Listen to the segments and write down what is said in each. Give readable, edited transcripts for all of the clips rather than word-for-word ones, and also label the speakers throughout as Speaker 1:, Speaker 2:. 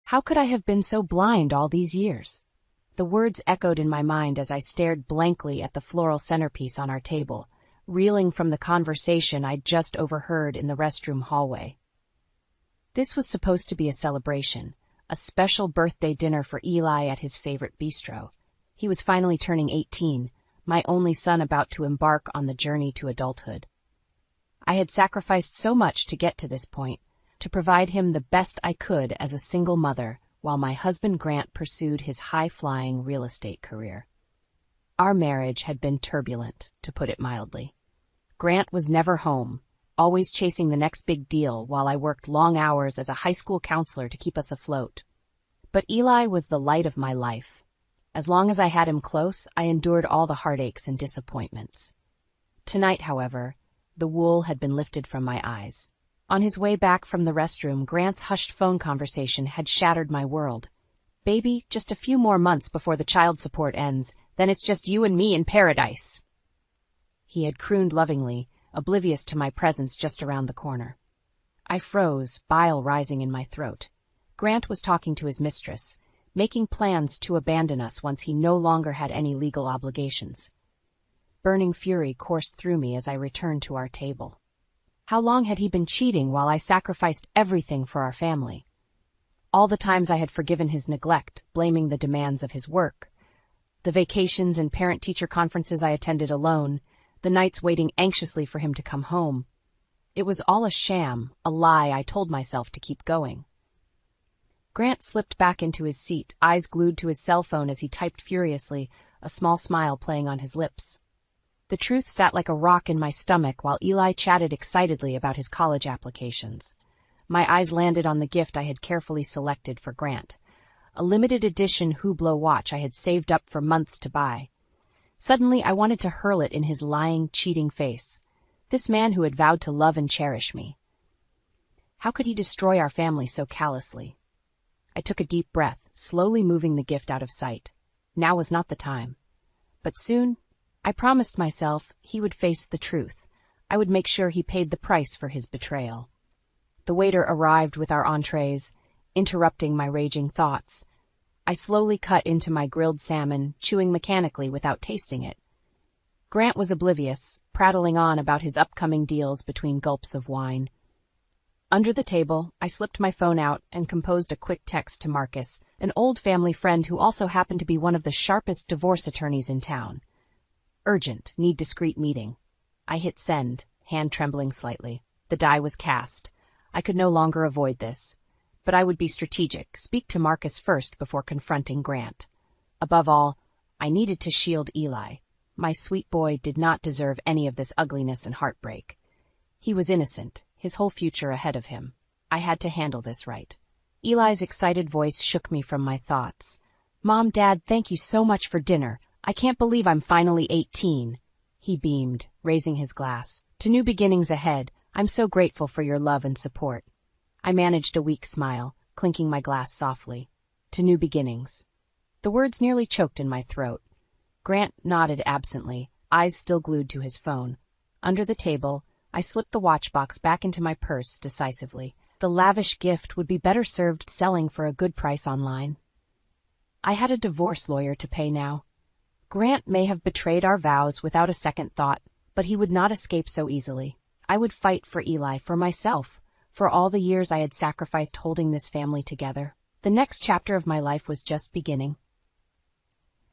Speaker 1: How could I have been so blind all these years? The words echoed in my mind as I stared blankly at the floral centerpiece on our table, reeling from the conversation I'd just overheard in the restroom hallway. This was supposed to be a celebration, a special birthday dinner for Eli at his favorite bistro. He was finally turning 18, my only son about to embark on the journey to adulthood. I had sacrificed so much to get to this point, to provide him the best I could as a single mother, while my husband Grant pursued his high-flying real estate career. Our marriage had been turbulent, to put it mildly. Grant was never home, always chasing the next big deal while I worked long hours as a high school counselor to keep us afloat. But Eli was the light of my life. As long as I had him close, I endured all the heartaches and disappointments. Tonight, however, the wool had been lifted from my eyes. On his way back from the restroom, Grant's hushed phone conversation had shattered my world. "Baby, just a few more months before the child support ends, then it's just you and me in paradise," he had crooned lovingly, oblivious to my presence just around the corner. I froze, bile rising in my throat. Grant was talking to his mistress, making plans to abandon us once he no longer had any legal obligations. Burning fury coursed through me as I returned to our table. How long had he been cheating while I sacrificed everything for our family? All the times I had forgiven his neglect, blaming the demands of his work. The vacations and parent-teacher conferences I attended alone, the nights waiting anxiously for him to come home. It was all a sham, a lie I told myself to keep going. Grant slipped back into his seat, eyes glued to his cell phone as he typed furiously, a small smile playing on his lips. The truth sat like a rock in my stomach while Eli chatted excitedly about his college applications. My eyes landed on the gift I had carefully selected for Grant, a limited edition Hublot watch I had saved up for months to buy. Suddenly, I wanted to hurl it in his lying, cheating face. This man who had vowed to love and cherish me. How could he destroy our family so callously? I took a deep breath, slowly moving the gift out of sight. Now was not the time. But soon, I promised myself he would face the truth. I would make sure he paid the price for his betrayal. The waiter arrived with our entrees, interrupting my raging thoughts. I slowly cut into my grilled salmon, chewing mechanically without tasting it. Grant was oblivious, prattling on about his upcoming deals between gulps of wine. Under the table, I slipped my phone out and composed a quick text to Marcus, an old family friend who also happened to be one of the sharpest divorce attorneys in town. "Urgent, need discreet meeting." I hit send, hand trembling slightly. The die was cast. I could no longer avoid this. But I would be strategic, speak to Marcus first before confronting Grant. Above all, I needed to shield Eli. My sweet boy did not deserve any of this ugliness and heartbreak. He was innocent, his whole future ahead of him. I had to handle this right. Eli's excited voice shook me from my thoughts. "Mom, Dad, thank you so much for dinner. I can't believe I'm finally 18. He beamed, raising his glass. "To new beginnings ahead. I'm so grateful for your love and support." I managed a weak smile, clinking my glass softly. "To new beginnings." The words nearly choked in my throat. Grant nodded absently, eyes still glued to his phone. Under the table, I slipped the watch box back into my purse decisively. The lavish gift would be better served selling for a good price online. I had a divorce lawyer to pay now. Grant may have betrayed our vows without a second thought, but he would not escape so easily. I would fight for Eli, for myself, for all the years I had sacrificed holding this family together. The next chapter of my life was just beginning.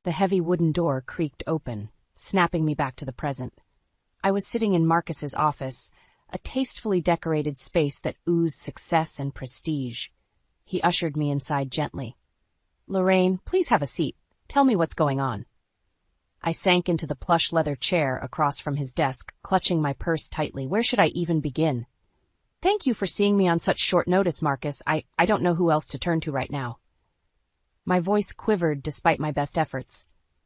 Speaker 1: The heavy wooden door creaked open, snapping me back to the present. I was sitting in Marcus's office, a tastefully decorated space that oozed success and prestige. He ushered me inside gently. "Lorraine, please have a seat. Tell me what's going on." I sank into the plush leather chair across from his desk, clutching my purse tightly. Where should I even begin? "Thank you for seeing me on such short notice, Marcus. I don't know who else to turn to right now." My voice quivered despite my best efforts.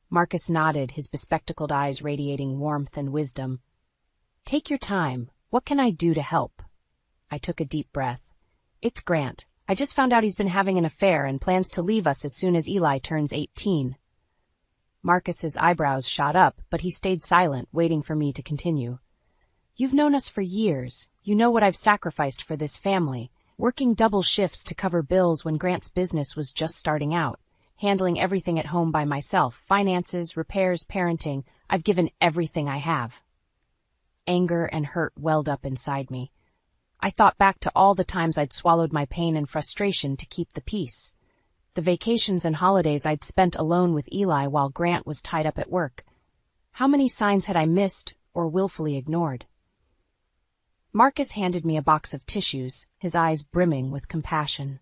Speaker 1: Marcus nodded, his bespectacled eyes radiating warmth and wisdom. "Take your time. What can I do to help?" I took a deep breath. "It's Grant. I just found out he's been having an affair and plans to leave us as soon as Eli turns 18. Marcus's eyebrows shot up, but he stayed silent, waiting for me to continue. "You've known us for years. You know what I've sacrificed for this family. working double shifts to cover bills when Grant's business was just starting out, handling everything at home by myself, finances, repairs, parenting. I've given everything I have. Anger and hurt welled up inside me. I thought back to all the times I'd swallowed my pain and frustration to keep the peace. The vacations and holidays I'd spent alone with Eli while Grant was tied up at work. How many signs had I missed or willfully ignored? Marcus handed me a box of tissues, his eyes brimming with compassion.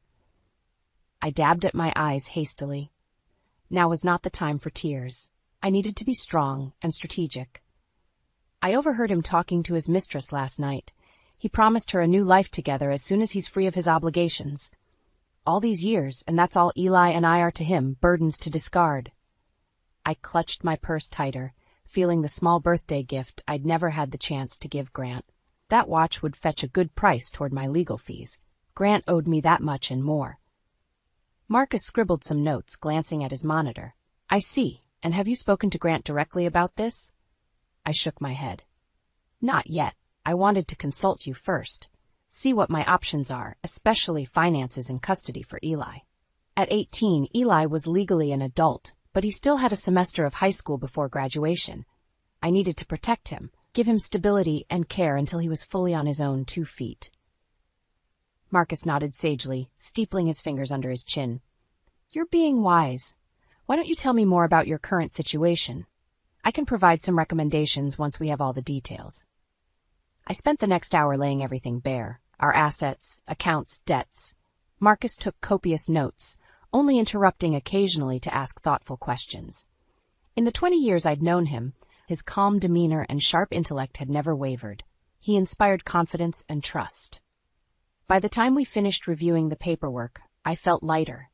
Speaker 1: I dabbed at my eyes hastily. Now was not the time for tears. I needed to be strong and strategic. I overheard him talking to his mistress last night. He promised her a new life together as soon as he's free of his obligations. All these years, and that's all Eli and I are to him, burdens to discard. I clutched my purse tighter, feeling the small birthday gift I'd never had the chance to give Grant. That watch would fetch a good price toward my legal fees. Grant owed me that much and more. Marcus scribbled some notes, glancing at his monitor. I see. And have you spoken to Grant directly about this? I shook my head. Not yet. I wanted to consult you first. See what my options are, especially finances and custody for Eli. At 18, Eli was legally an adult, but he still had a semester of high school before graduation. I needed to protect him, give him stability and care until he was fully on his own 2 feet. Marcus nodded sagely, steepling his fingers under his chin. You're being wise. Why don't you tell me more about your current situation? I can provide some recommendations once we have all the details. I spent the next hour laying everything bare, our assets, accounts, debts. Marcus took copious notes, only interrupting occasionally to ask thoughtful questions. In the 20 years I'd known him, his calm demeanor and sharp intellect had never wavered. He inspired confidence and trust. By the time we finished reviewing the paperwork, I felt lighter.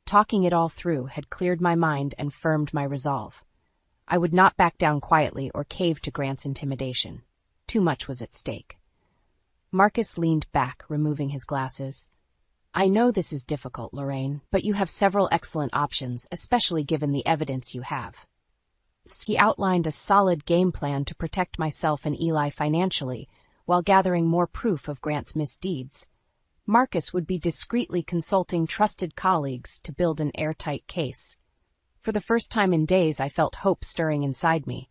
Speaker 1: Talking it all through had cleared my mind and firmed my resolve. I would not back down quietly or cave to Grant's intimidation. Too much was at stake. Marcus leaned back, removing his glasses. I know this is difficult, Lorraine, but you have several excellent options, especially given the evidence you have. He outlined a solid game plan to protect myself and Eli financially, while gathering more proof of Grant's misdeeds. Marcus would be discreetly consulting trusted colleagues to build an airtight case. For the first time in days, I felt hope stirring inside me.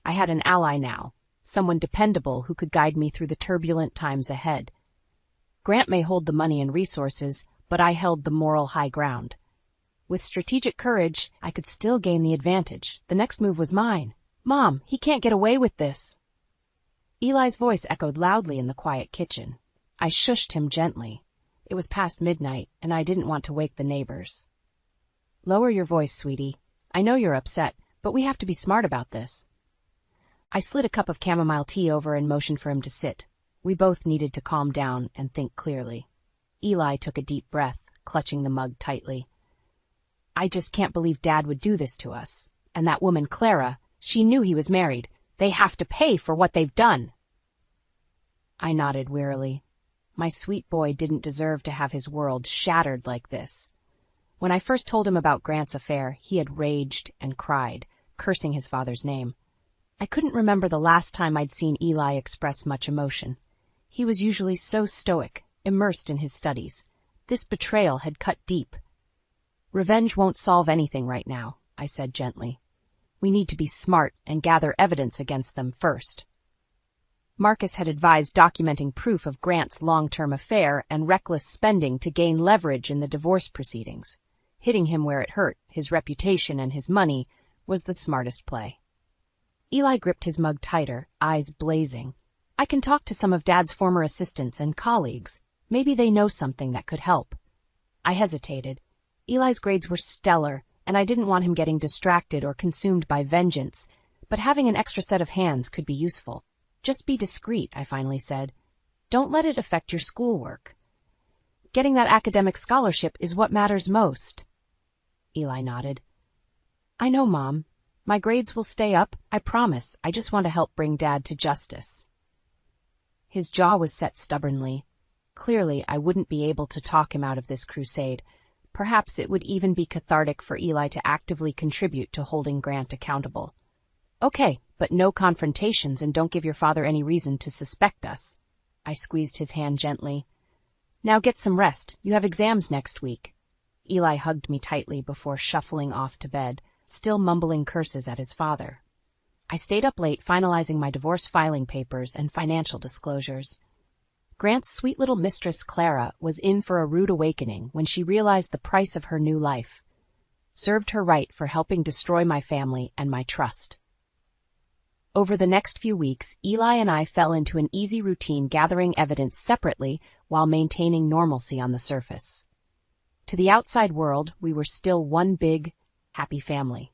Speaker 1: I had an ally now, someone dependable who could guide me through the turbulent times ahead. Grant may hold the money and resources, but I held the moral high ground. With strategic courage, I could still gain the advantage. The next move was mine. Mom, he can't get away with this. Eli's voice echoed loudly in the quiet kitchen. I shushed him gently. It was past midnight, and I didn't want to wake the neighbors. Lower your voice, sweetie. I know you're upset, but we have to be smart about this. I slid a cup of chamomile tea over and motioned for him to sit. We both needed to calm down and think clearly. Eli took a deep breath, clutching the mug tightly. I just can't believe Dad would do this to us. And that woman, Clara, she knew he was married. They have to pay for what they've done. I nodded wearily. My sweet boy didn't deserve to have his world shattered like this. When I first told him about Grant's affair, he had raged and cried, cursing his father's name. I couldn't remember the last time I'd seen Eli express much emotion. He was usually so stoic, immersed in his studies. This betrayal had cut deep. Revenge won't solve anything right now, I said gently. We need to be smart and gather evidence against them first. Marcus had advised documenting proof of Grant's long-term affair and reckless spending to gain leverage in the divorce proceedings. Hitting him where it hurt, his reputation and his money, was the smartest play. Eli gripped his mug tighter, eyes blazing. I can talk to some of Dad's former assistants and colleagues. Maybe they know something that could help. I hesitated. Eli's grades were stellar, and I didn't want him getting distracted or consumed by vengeance, but having an extra set of hands could be useful. Just be discreet, I finally said. Don't let it affect your schoolwork. Getting that academic scholarship is what matters most. Eli nodded. I know, Mom. My grades will stay up, I promise. I just want to help bring Dad to justice. His jaw was set stubbornly. Clearly, I wouldn't be able to talk him out of this crusade. Perhaps it would even be cathartic for Eli to actively contribute to holding Grant accountable. Okay, but no confrontations and don't give your father any reason to suspect us. I squeezed his hand gently. Now get some rest. You have exams next week. Eli hugged me tightly before shuffling off to bed, still mumbling curses at his father. I stayed up late finalizing my divorce filing papers and financial disclosures. Grant's sweet little mistress, Clara, was in for a rude awakening when she realized the price of her new life. Served her right for helping destroy my family and my trust. Over the next few weeks, Eli and I fell into an easy routine, gathering evidence separately while maintaining normalcy on the surface. To the outside world, we were still one big, happy family.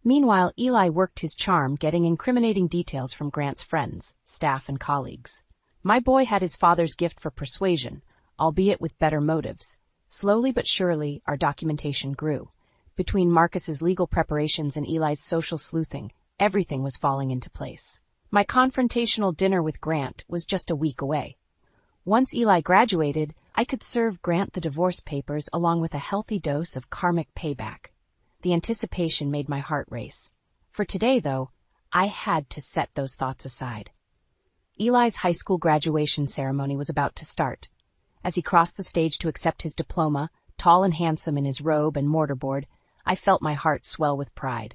Speaker 1: Meanwhile, Eli worked his charm, getting incriminating details from Grant's friends, staff, and colleagues. My boy had his father's gift for persuasion, albeit with better motives. Slowly but surely, our documentation grew. Between Marcus's legal preparations and Eli's social sleuthing, everything was falling into place. My confrontational dinner with Grant was just a week away. Once Eli graduated, I could serve Grant the divorce papers along with a healthy dose of karmic payback. The anticipation made my heart race. For today, though, I had to set those thoughts aside. Eli's high school graduation ceremony was about to start. As he crossed the stage to accept his diploma, tall and handsome in his robe and mortarboard, I felt my heart swell with pride.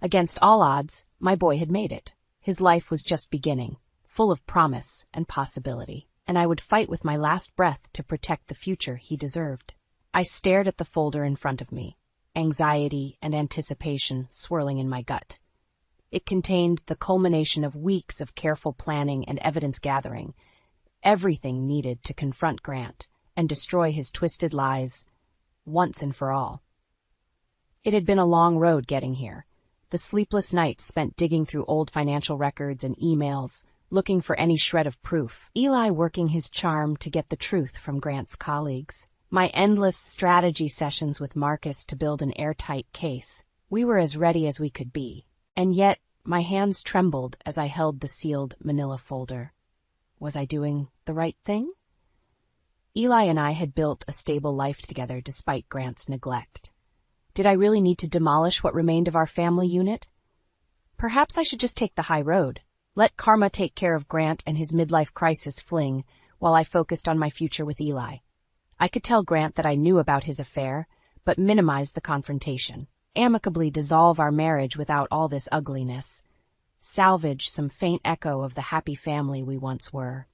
Speaker 1: Against all odds, my boy had made it. His life was just beginning, full of promise and possibility, and I would fight with my last breath to protect the future he deserved. I stared at the folder in front of me, anxiety and anticipation swirling in my gut. It contained the culmination of weeks of careful planning and evidence gathering, everything needed to confront Grant and destroy his twisted lies once and for all. It had been a long road getting here. The sleepless nights spent digging through old financial records and emails, looking for any shred of proof. Eli working his charm to get the truth from Grant's colleagues. My endless strategy sessions with Marcus to build an airtight case. We were as ready as we could be. And yet, my hands trembled as I held the sealed manila folder. Was I doing the right thing? Eli and I had built a stable life together despite Grant's neglect. Did I really need to demolish what remained of our family unit? Perhaps I should just take the high road. Let karma take care of Grant and his midlife crisis fling, while I focused on my future with Eli. I could tell Grant that I knew about his affair, but minimize the confrontation. Amicably dissolve our marriage without all this ugliness. Salvage some faint echo of the happy family we once were.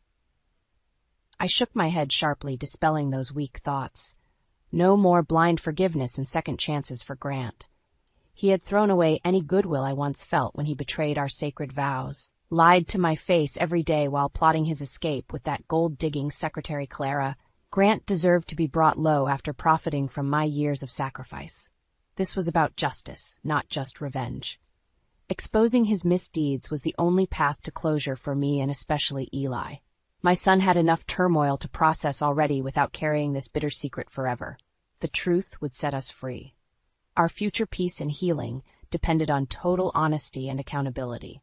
Speaker 1: I shook my head sharply, dispelling those weak thoughts. No more blind forgiveness and second chances for Grant. He had thrown away any goodwill I once felt when he betrayed our sacred vows, lied to my face every day while plotting his escape with that gold-digging secretary Clara. Grant deserved to be brought low after profiting from my years of sacrifice. This was about justice, not just revenge. Exposing his misdeeds was the only path to closure for me and especially Eli. My son had enough turmoil to process already without carrying this bitter secret forever. The truth would set us free. Our future peace and healing depended on total honesty and accountability.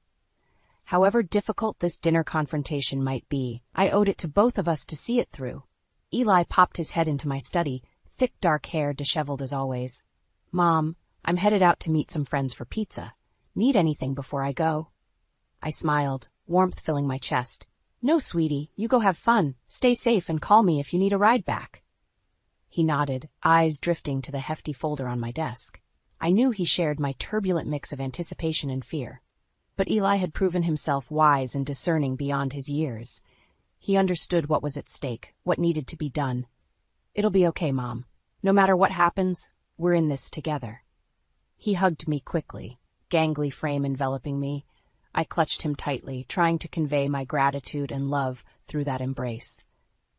Speaker 1: However difficult this dinner confrontation might be, I owed it to both of us to see it through. Eli popped his head into my study, thick dark hair disheveled as always. "Mom, I'm headed out to meet some friends for pizza. Need anything before I go?" I smiled, warmth filling my chest. "No, sweetie, you go have fun. Stay safe and call me if you need a ride back." He nodded, eyes drifting to the hefty folder on my desk. I knew he shared my turbulent mix of anticipation and fear. But Eli had proven himself wise and discerning beyond his years. He understood what was at stake, what needed to be done. "It'll be okay, Mom. No matter what happens, we're in this together." He hugged me quickly, gangly frame enveloping me. I clutched him tightly, trying to convey my gratitude and love through that embrace.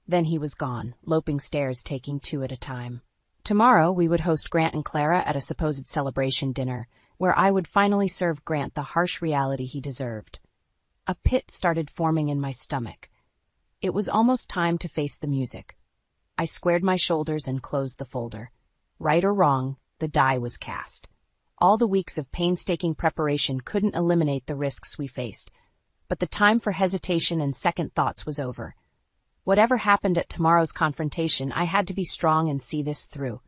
Speaker 1: Then he was gone, loping stairs taking two at a time. Tomorrow we would host Grant and Clara at a supposed celebration dinner, where I would finally serve Grant the harsh reality he deserved. A pit started forming in my stomach. It was almost time to face the music. I squared my shoulders and closed the folder. Right or wrong, the die was cast. All the weeks of painstaking preparation couldn't eliminate the risks we faced, but the time for hesitation and second thoughts was over. Whatever happened at tomorrow's confrontation, I had to be strong and see this through.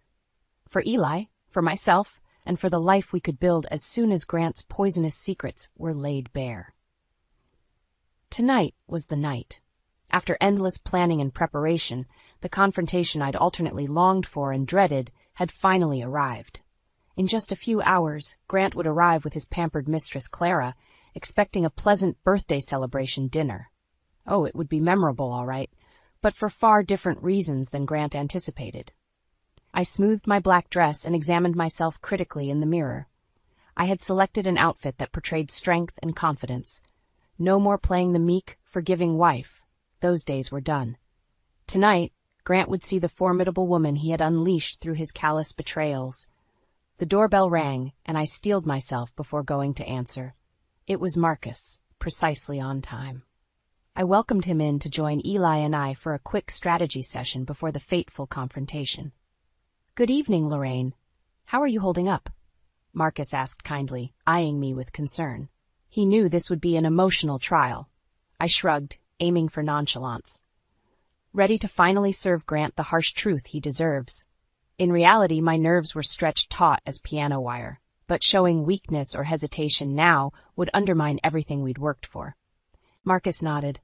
Speaker 1: For Eli, for myself, and for the life we could build as soon as Grant's poisonous secrets were laid bare. Tonight was the night. After endless planning and preparation, the confrontation I'd alternately longed for and dreaded had finally arrived. In just a few hours, Grant would arrive with his pampered mistress Clara, expecting a pleasant birthday celebration dinner. Oh, it would be memorable, all right, but for far different reasons than Grant anticipated. I smoothed my black dress and examined myself critically in the mirror. I had selected an outfit that portrayed strength and confidence. No more playing the meek, forgiving wife. Those days were done. Tonight, Grant would see the formidable woman he had unleashed through his callous betrayals. The doorbell rang, and I steeled myself before going to answer. It was Marcus, precisely on time. I welcomed him in to join Eli and I for a quick strategy session before the fateful confrontation. "Good evening, Lorraine. How are you holding up?" Marcus asked kindly, eyeing me with concern. He knew this would be an emotional trial. I shrugged, aiming for nonchalance. Ready to finally serve Grant the harsh truth he deserves. In reality, my nerves were stretched taut as piano wire, but showing weakness or hesitation now would undermine everything we'd worked for. Marcus nodded.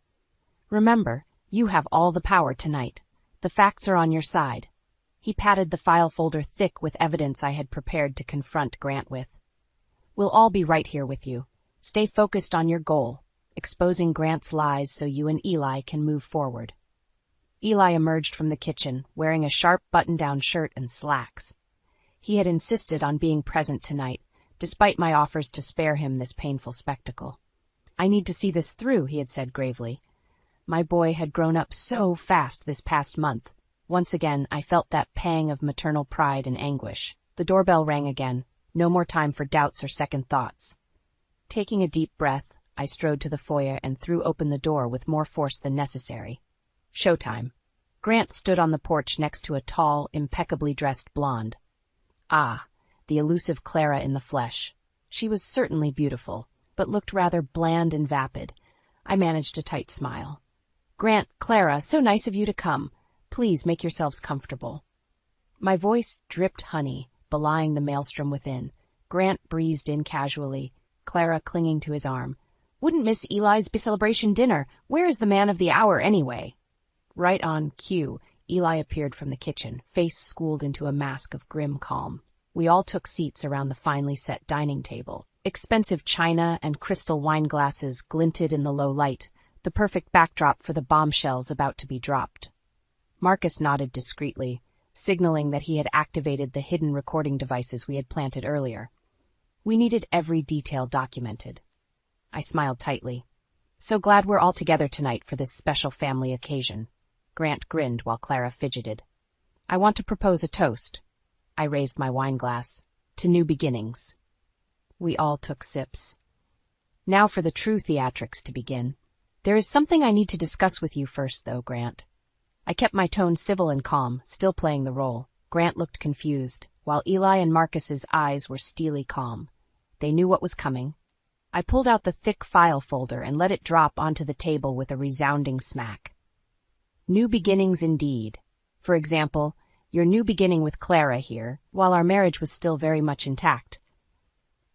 Speaker 1: "Remember, you have all the power tonight. The facts are on your side." He patted the file folder thick with evidence I had prepared to confront Grant with. "We'll all be right here with you. Stay focused on your goal, exposing Grant's lies so you and Eli can move forward." Eli emerged from the kitchen, wearing a sharp button-down shirt and slacks. He had insisted on being present tonight, despite my offers to spare him this painful spectacle. "I need to see this through," he had said gravely. My boy had grown up so fast this past month. Once again, I felt that pang of maternal pride and anguish. The doorbell rang again. No more time for doubts or second thoughts. Taking a deep breath, I strode to the foyer and threw open the door with more force than necessary. Showtime. Grant stood on the porch next to a tall, impeccably dressed blonde. Ah, the elusive Clara in the flesh. She was certainly beautiful, but looked rather bland and vapid. I managed a tight smile. "Grant, Clara, so nice of you to come. Please make yourselves comfortable." My voice dripped honey, belying the maelstrom within. Grant breezed in casually, Clara clinging to his arm. "Wouldn't miss Eli's celebration dinner. Where is the man of the hour, anyway?" Right on cue, Eli appeared from the kitchen, face schooled into a mask of grim calm. We all took seats around the finely set dining table. Expensive china and crystal wine glasses glinted in the low light, the perfect backdrop for the bombshells about to be dropped. Marcus nodded discreetly, signaling that he had activated the hidden recording devices we had planted earlier. We needed every detail documented. I smiled tightly. "So glad we're all together tonight for this special family occasion." Grant grinned while Clara fidgeted. "I want to propose a toast." I raised my wine glass. "To new beginnings." We all took sips. "Now for the true theatrics to begin. There is something I need to discuss with you first, though, Grant." I kept my tone civil and calm, still playing the role. Grant looked confused, while Eli and Marcus's eyes were steely calm. They knew what was coming. I pulled out the thick file folder and let it drop onto the table with a resounding smack. New beginnings indeed. For example, your new beginning with Clara here, while our marriage was still very much intact.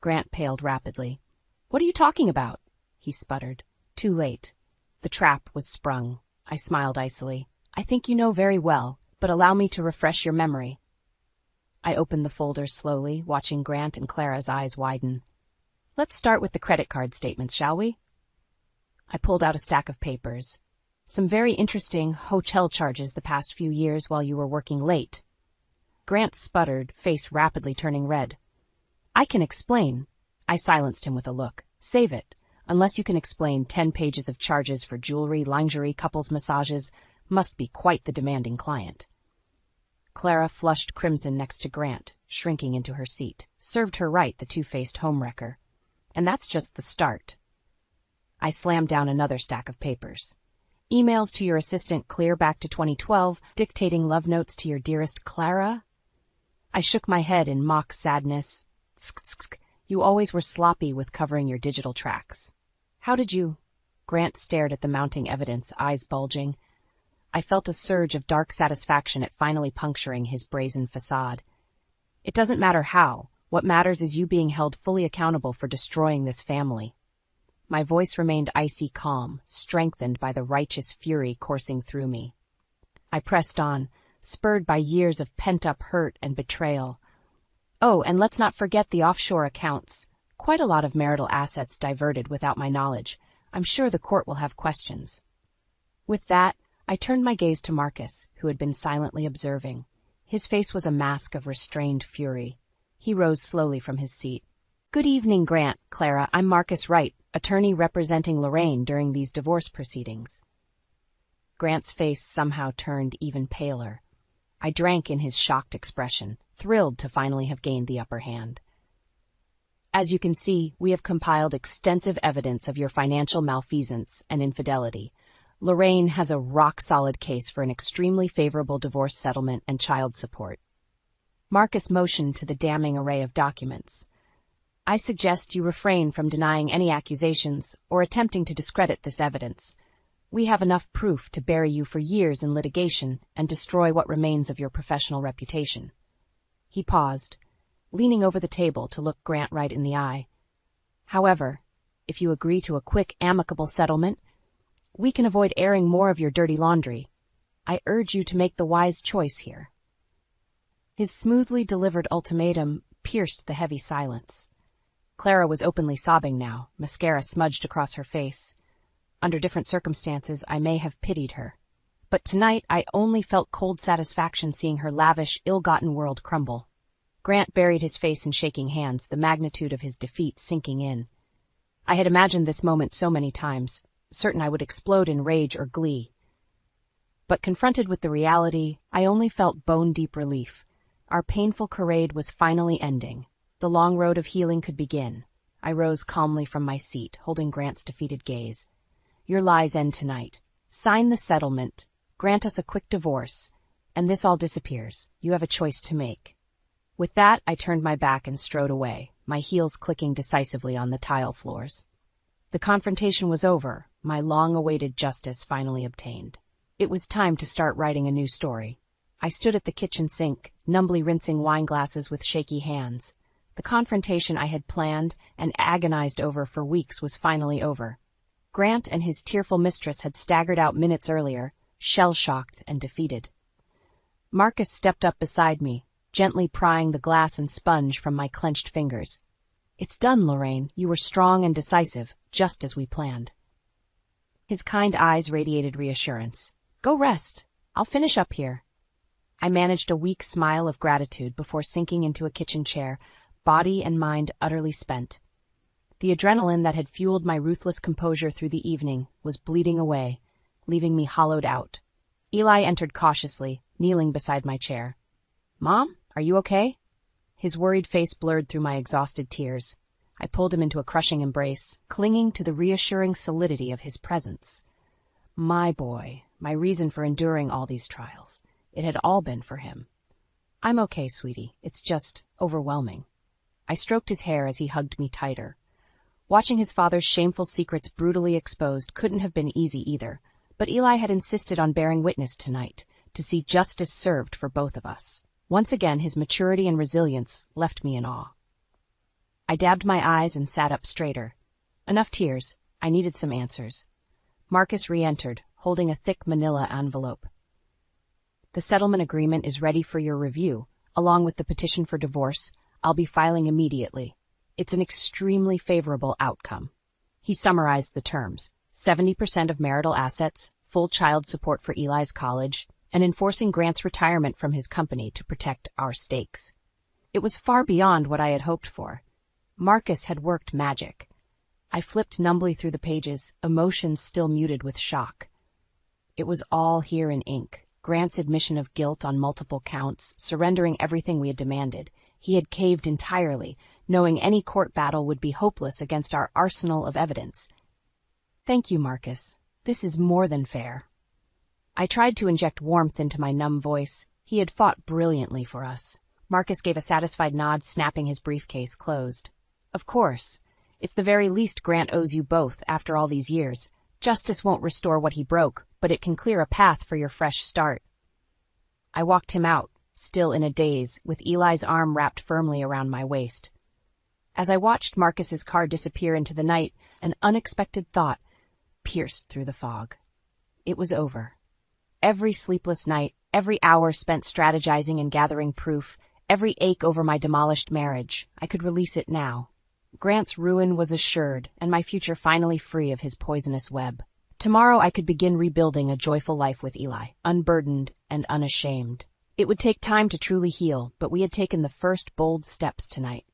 Speaker 1: Grant paled rapidly. "What are you talking about?" he sputtered. Too late. The trap was sprung. I smiled icily. "I think you know very well, but allow me to refresh your memory." I opened the folder slowly, watching Grant and Clara's eyes widen. "Let's start with the credit card statements, shall we?" I pulled out a stack of papers. "Some very interesting hotel charges the past few years while you were working late." Grant sputtered, face rapidly turning red. "I can explain." I silenced him with a look. "Save it. Unless you can explain 10 pages of charges for jewelry, lingerie, couples massages, must be quite the demanding client." Clara flushed crimson next to Grant, shrinking into her seat. Served her right, the two-faced homewrecker. And that's just the start. I slammed down another stack of papers. "Emails to your assistant clear back to 2012, dictating love notes to your dearest Clara?" I shook my head in mock sadness. "You always were sloppy with covering your digital tracks." "How did you—" Grant stared at the mounting evidence, eyes bulging. I felt a surge of dark satisfaction at finally puncturing his brazen facade. "It doesn't matter how. What matters is you being held fully accountable for destroying this family." My voice remained icy calm, strengthened by the righteous fury coursing through me. I pressed on, spurred by years of pent-up hurt and betrayal. Oh, and let's not forget the offshore accounts. Quite a lot of marital assets diverted without my knowledge. I'm sure the court will have questions. With that, I turned my gaze to Marcus, who had been silently observing. His face was a mask of restrained fury. He rose slowly from his seat. Good evening, Grant, Clara. I'm Marcus Wright, attorney representing Lorraine during these divorce proceedings. Grant's face somehow turned even paler. I drank in his shocked expression, thrilled to finally have gained the upper hand. As you can see, we have compiled extensive evidence of your financial malfeasance and infidelity. Lorraine has a rock-solid case for an extremely favorable divorce settlement and child support. Marcus motioned to the damning array of documents. I suggest you refrain from denying any accusations or attempting to discredit this evidence. We have enough proof to bury you for years in litigation and destroy what remains of your professional reputation. He paused, leaning over the table to look Grant right in the eye. However, if you agree to a quick, amicable settlement, we can avoid airing more of your dirty laundry. I urge you to make the wise choice here. His smoothly delivered ultimatum pierced the heavy silence. Clara was openly sobbing now, mascara smudged across her face. Under different circumstances, I may have pitied her. But tonight, I only felt cold satisfaction seeing her lavish, ill-gotten world crumble. Grant buried his face in shaking hands, the magnitude of his defeat sinking in. I had imagined this moment so many times, certain I would explode in rage or glee. But confronted with the reality, I only felt bone-deep relief. Our painful charade was finally ending. The long road of healing could begin. I rose calmly from my seat, holding Grant's defeated gaze. Your lies end tonight. Sign the settlement, grant us a quick divorce, and this all disappears. You have a choice to make. With that, I turned my back and strode away, my heels clicking decisively on the tile floors. The confrontation was over, my long-awaited justice finally obtained. It was time to start writing a new story. I stood at the kitchen sink, numbly rinsing wine glasses with shaky hands. The confrontation I had planned and agonized over for weeks was finally over. Grant and his tearful mistress had staggered out minutes earlier, shell-shocked and defeated. Marcus stepped up beside me, gently prying the glass and sponge from my clenched fingers. It's done, Lorraine. You were strong and decisive, just as we planned. His kind eyes radiated reassurance. Go rest. I'll finish up here. I managed a weak smile of gratitude before sinking into a kitchen chair, body and mind utterly spent. The adrenaline that had fueled my ruthless composure through the evening was bleeding away, leaving me hollowed out. Eli entered cautiously, kneeling beside my chair. Mom, are you okay? His worried face blurred through my exhausted tears. I pulled him into a crushing embrace, clinging to the reassuring solidity of his presence. My boy, my reason for enduring all these trials. It had all been for him. I'm okay, sweetie. It's just overwhelming. I stroked his hair as he hugged me tighter. Watching his father's shameful secrets brutally exposed couldn't have been easy either, but Eli had insisted on bearing witness tonight, to see justice served for both of us. Once again, his maturity and resilience left me in awe. I dabbed my eyes and sat up straighter. Enough tears. I needed some answers. Marcus re-entered, holding a thick manila envelope. The settlement agreement is ready for your review, along with the petition for divorce. I'll be filing immediately. It's an extremely favorable outcome. He summarized the terms: 70% of marital assets, full child support for Eli's college, and enforcing Grant's retirement from his company to protect our stakes. It was far beyond what I had hoped for. Marcus had worked magic. I flipped numbly through the pages, emotions still muted with shock. It was all here in ink. Grant's admission of guilt on multiple counts, surrendering everything we had demanded. He had caved entirely, knowing any court battle would be hopeless against our arsenal of evidence. Thank you, Marcus. This is more than fair. I tried to inject warmth into my numb voice. He had fought brilliantly for us. Marcus gave a satisfied nod, snapping his briefcase closed. Of course. It's the very least Grant owes you both after all these years. Justice won't restore what he broke, but it can clear a path for your fresh start. I walked him out, still in a daze, with Eli's arm wrapped firmly around my waist. As I watched Marcus's car disappear into the night, an unexpected thought pierced through the fog. It was over. Every sleepless night, every hour spent strategizing and gathering proof, every ache over my demolished marriage, I could release it now. Grant's ruin was assured, and my future finally free of his poisonous web. Tomorrow I could begin rebuilding a joyful life with Eli, unburdened and unashamed. It would take time to truly heal, but we had taken the first bold steps tonight.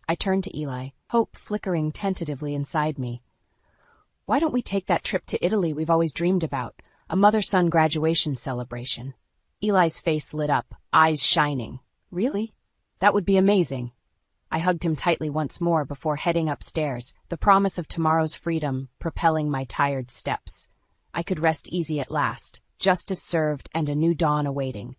Speaker 1: I turned to Eli, hope flickering tentatively inside me. Why don't we take that trip to Italy we've always dreamed about? A mother-son graduation celebration. Eli's face lit up, eyes shining. Really? That would be amazing. I hugged him tightly once more before heading upstairs, the promise of tomorrow's freedom propelling my tired steps. I could rest easy at last, justice served and a new dawn awaiting.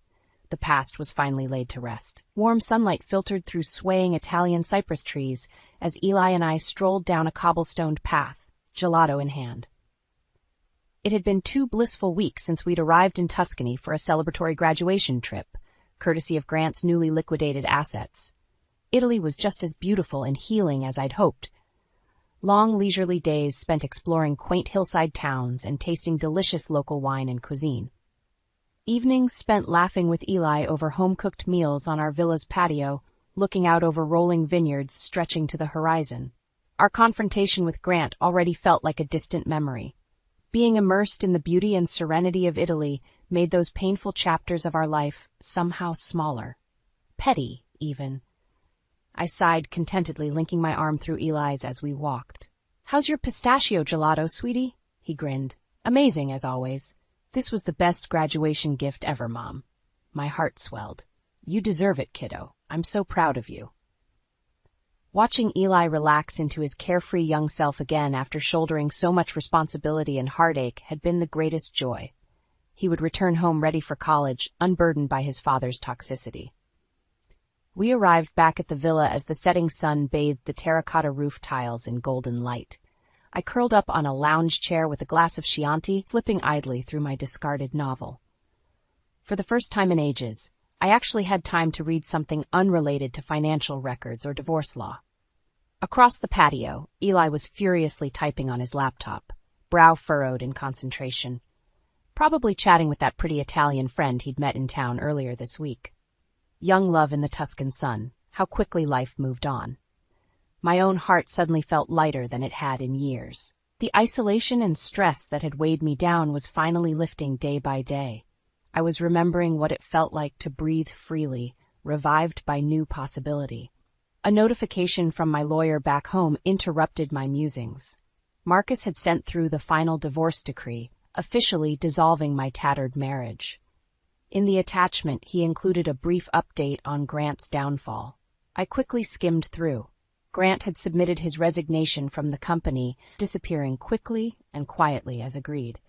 Speaker 1: The past was finally laid to rest. Warm sunlight filtered through swaying Italian cypress trees as Eli and I strolled down a cobblestoned path, gelato in hand. It had been 2 blissful weeks since we'd arrived in Tuscany for a celebratory graduation trip, courtesy of Grant's newly liquidated assets. Italy was just as beautiful and healing as I'd hoped. Long leisurely days spent exploring quaint hillside towns and tasting delicious local wine and cuisine. Evenings spent laughing with Eli over home-cooked meals on our villa's patio, looking out over rolling vineyards stretching to the horizon. Our confrontation with Grant already felt like a distant memory. Being immersed in the beauty and serenity of Italy made those painful chapters of our life somehow smaller. Petty, even. I sighed contentedly, linking my arm through Eli's as we walked. "How's your pistachio gelato, sweetie?" He grinned. "Amazing, as always. This was the best graduation gift ever, Mom." My heart swelled. "You deserve it, kiddo. I'm so proud of you." Watching Eli relax into his carefree young self again after shouldering so much responsibility and heartache had been the greatest joy. He would return home ready for college, unburdened by his father's toxicity. We arrived back at the villa as the setting sun bathed the terracotta roof tiles in golden light. I curled up on a lounge chair with a glass of Chianti, flipping idly through my discarded novel. For the first time in ages, I actually had time to read something unrelated to financial records or divorce law. Across the patio, Eli was furiously typing on his laptop, brow furrowed in concentration. Probably chatting with that pretty Italian friend he'd met in town earlier this week. Young love in the Tuscan sun, how quickly life moved on. My own heart suddenly felt lighter than it had in years. The isolation and stress that had weighed me down was finally lifting day by day. I was remembering what it felt like to breathe freely, revived by new possibility. A notification from my lawyer back home interrupted my musings. Marcus had sent through the final divorce decree, officially dissolving my tattered marriage. In the attachment, he included a brief update on Grant's downfall. I quickly skimmed through. Grant had submitted his resignation from the company, disappearing quickly and quietly as agreed.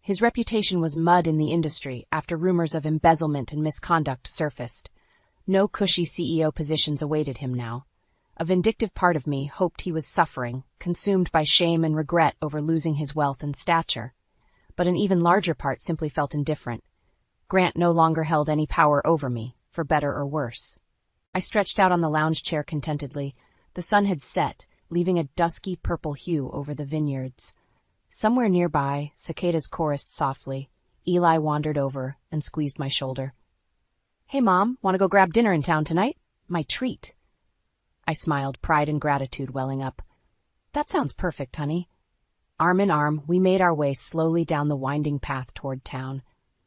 Speaker 1: His reputation was mud in the industry after rumors of embezzlement and misconduct surfaced. No cushy CEO positions awaited him now. A vindictive part of me hoped he was suffering, consumed by shame and regret over losing his wealth and stature. But an even larger part simply felt indifferent. Grant no longer held any power over me, for better or worse. I stretched out on the lounge chair contentedly. The sun had set, leaving a dusky purple hue over the vineyards. Somewhere nearby, cicadas chorused softly. Eli wandered over and squeezed my shoulder. "Hey, Mom, want to go grab dinner in town tonight? My treat." I smiled, pride and gratitude welling up. "That sounds perfect, honey." Arm in arm, we made our way slowly down the winding path toward town.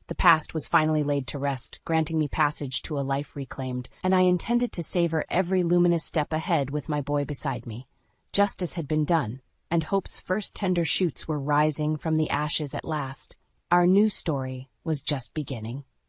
Speaker 1: The past was finally laid to rest, granting me passage to a life reclaimed, and I intended to savor every luminous step ahead with my boy beside me. Justice had been done, and hope's first tender shoots were rising from the ashes at last. Our new story was just beginning.